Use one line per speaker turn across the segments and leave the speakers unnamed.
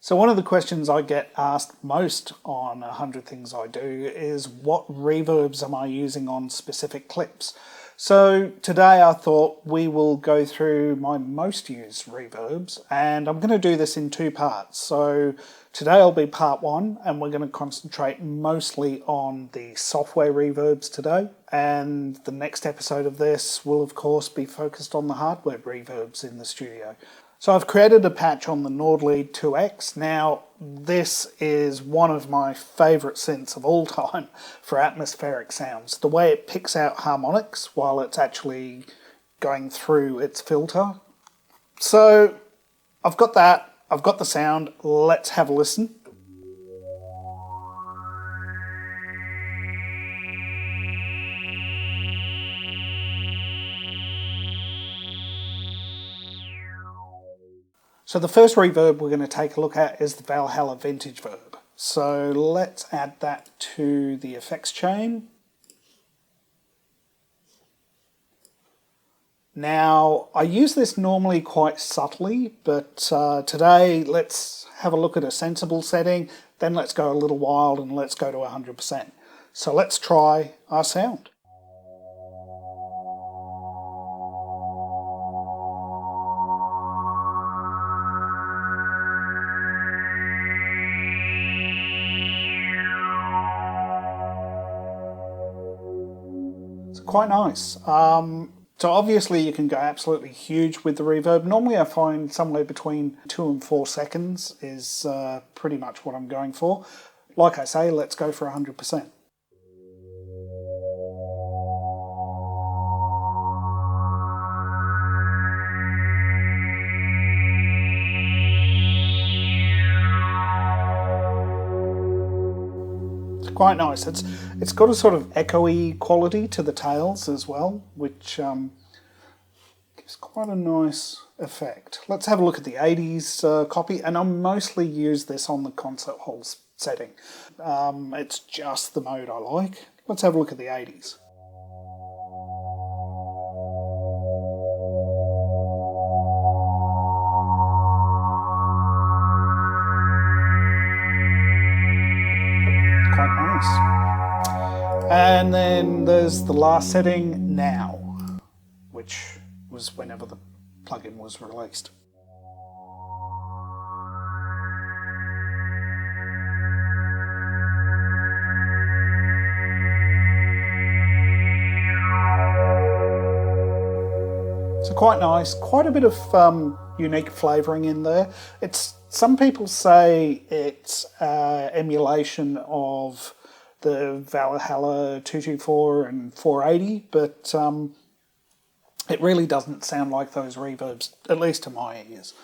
So one of the questions I get asked most on 100 Things I Do is what reverbs am I using on specific clips? So today I thought we will go through my most used reverbs, and I'm going to do this in two parts. So today will be part one, and we're going to concentrate mostly on the software reverbs today. And the next episode of this will of course be focused on the hardware reverbs in the studio. So I've created a patch on the Nordlead 2X. Now, this is one of my favourite synths of all time for atmospheric sounds. The way it picks out harmonics while it's actually going through its filter. So I've got that, I've got the sound, let's have a listen. So the first reverb we're going to take a look at is the Valhalla Vintage Verb. So let's add that to the effects chain. Now, I use this normally quite subtly, but today let's have a look at a sensible setting, then let's go a little wild and let's go to 100%. So let's try our sound. Quite nice. So obviously you can go absolutely huge with the reverb. Normally I find somewhere between 2 and 4 seconds is pretty much what I'm going for. Like I say, let's go for 100%. Quite nice. It's got a sort of echoey quality to the tails as well, which gives quite a nice effect. Let's have a look at the 80s copy, and I mostly use this on the concert hall setting. It's just the mode I like. Let's have a look at the 80s. And then there's the last setting, Now, which was whenever the plugin was released. So quite nice, quite a bit of unique flavouring in there. Some people say it's emulation of the Valhalla 224 and 480, but it really doesn't sound like those reverbs, at least to my ears.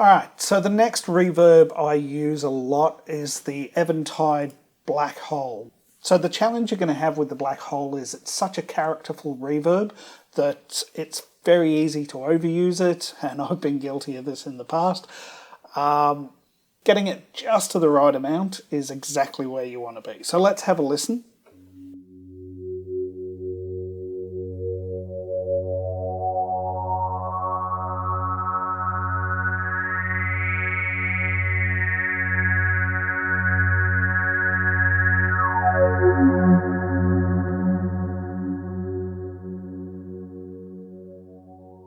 Alright, so the next reverb I use a lot is the Eventide Black Hole. So the challenge you're going to have with the Black Hole is it's such a characterful reverb that it's very easy to overuse it, and I've been guilty of this in the past. Getting it just to the right amount is exactly where you want to be. So let's have a listen.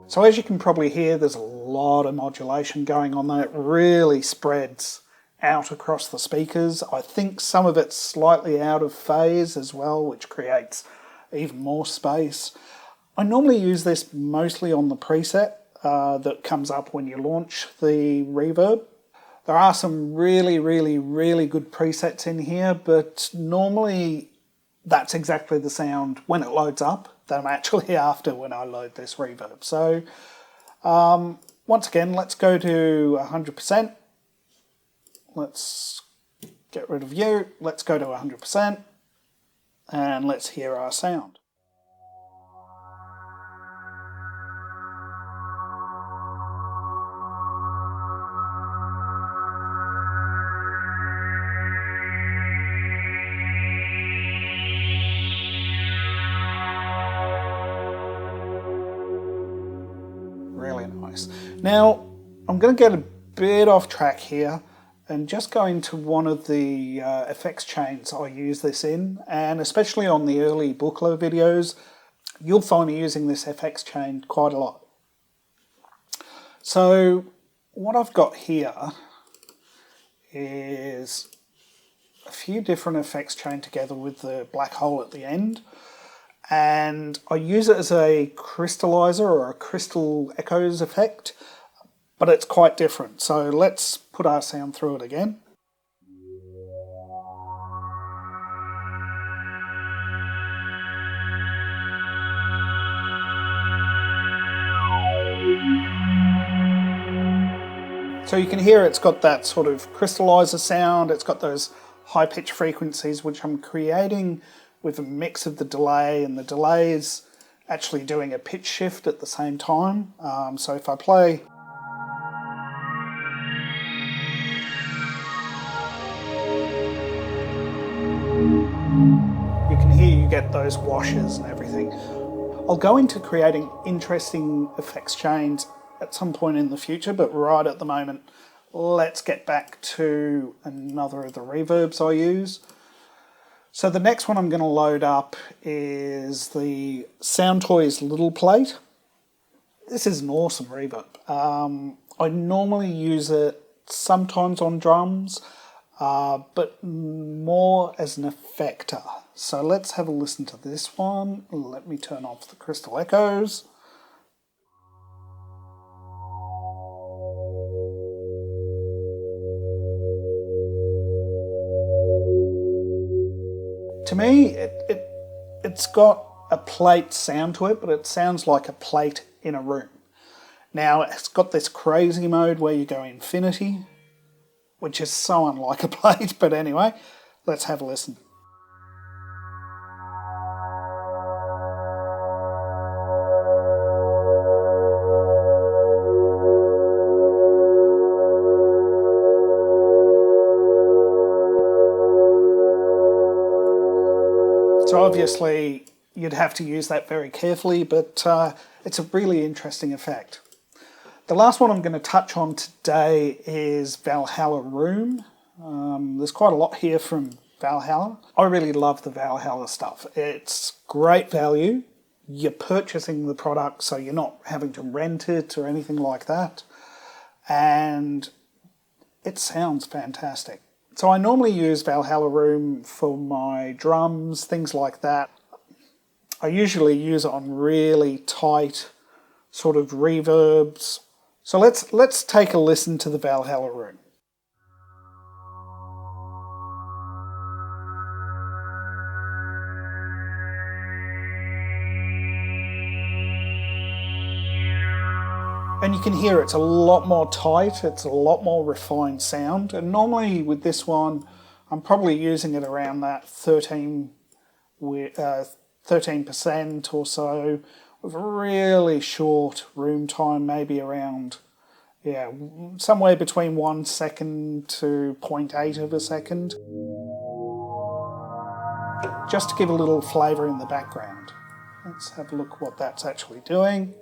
So as you can probably hear, there's a lot of modulation going on there. It really spreads out across the speakers. I think some of it's slightly out of phase as well, which creates even more space. I normally use this mostly on the preset that comes up when you launch the reverb. There are some really good presets in here, but normally that's exactly the sound when it loads up that I'm actually after when I load this reverb. So once again, let's go to 100%. Let's get rid of you. Let's go to 100% and let's hear our sound. Really nice. Now, I'm going to get a bit off track here and just go into one of the effects chains I use this in, and especially on the early Buchla videos, you'll find me using this effects chain quite a lot. So what I've got here is a few different effects chained together with the black hole at the end, and I use it as a crystallizer or a crystal echoes effect, but it's quite different. So let's put our sound through it again. So you can hear it's got that sort of crystallizer sound, it's got those high pitch frequencies which I'm creating with a mix of the delay, and the delay is actually doing a pitch shift at the same time. So if I play, you can hear you get those washes and everything. I'll go into creating interesting effects chains at some point in the future, but right at the moment, let's get back to another of the reverbs I use. So the next one I'm going to load up is the Soundtoys Little Plate. This is an awesome reverb. I normally use it sometimes on drums, but more as an effector. So let's have a listen to this one. Let me turn off the crystal echoes. To me, it's got a plate sound to it, but it sounds like a plate in a room. Now, it's got this crazy mode where you go infinity, which is so unlike a plate, but anyway, let's have a listen. So obviously you'd have to use that very carefully, but it's a really interesting effect. The last one I'm going to touch on today is Valhalla Room. There's quite a lot here from Valhalla. I really love the Valhalla stuff. It's great value. You're purchasing the product, so you're not having to rent it or anything like that. And it sounds fantastic. So I normally use Valhalla Room for my drums, things like that. I usually use it on really tight sort of reverbs. So let's take a listen to the Valhalla Room. And you can hear it's a lot more tight, it's a lot more refined sound. And normally with this one, I'm probably using it around that 13% or so, with a really short room time, maybe around, somewhere between 1 second to 0.8 of a second. Just to give a little flavour in the background. Let's have a look what that's actually doing.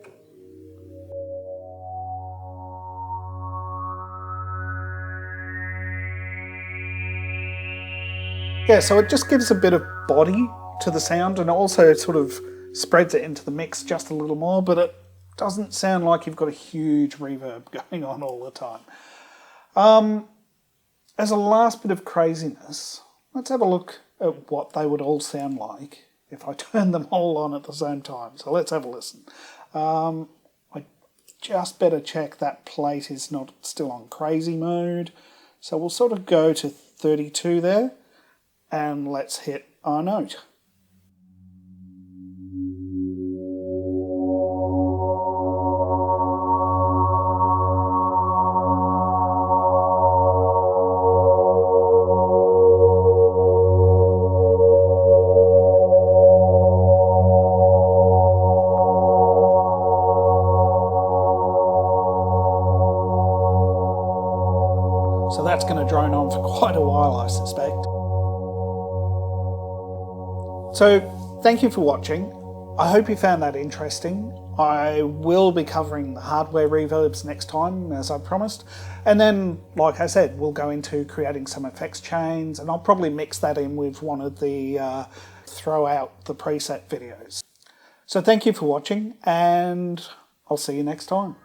Yeah, so it just gives a bit of body to the sound, and also sort of spreads it into the mix just a little more, but it doesn't sound like you've got a huge reverb going on all the time. As a last bit of craziness, let's have a look at what they would all sound like if I turn them all on at the same time. So let's have a listen. I just better check that plate is not still on crazy mode. So we'll sort of go to 32 there. And let's hit our note. So that's going to drone on for quite a while, I suspect. So thank you for watching. I hope you found that interesting. I will be covering the hardware reverbs next time, as I promised. And then, like I said, we'll go into creating some effects chains, and I'll probably mix that in with one of the throw out the preset videos. So thank you for watching, and I'll see you next time.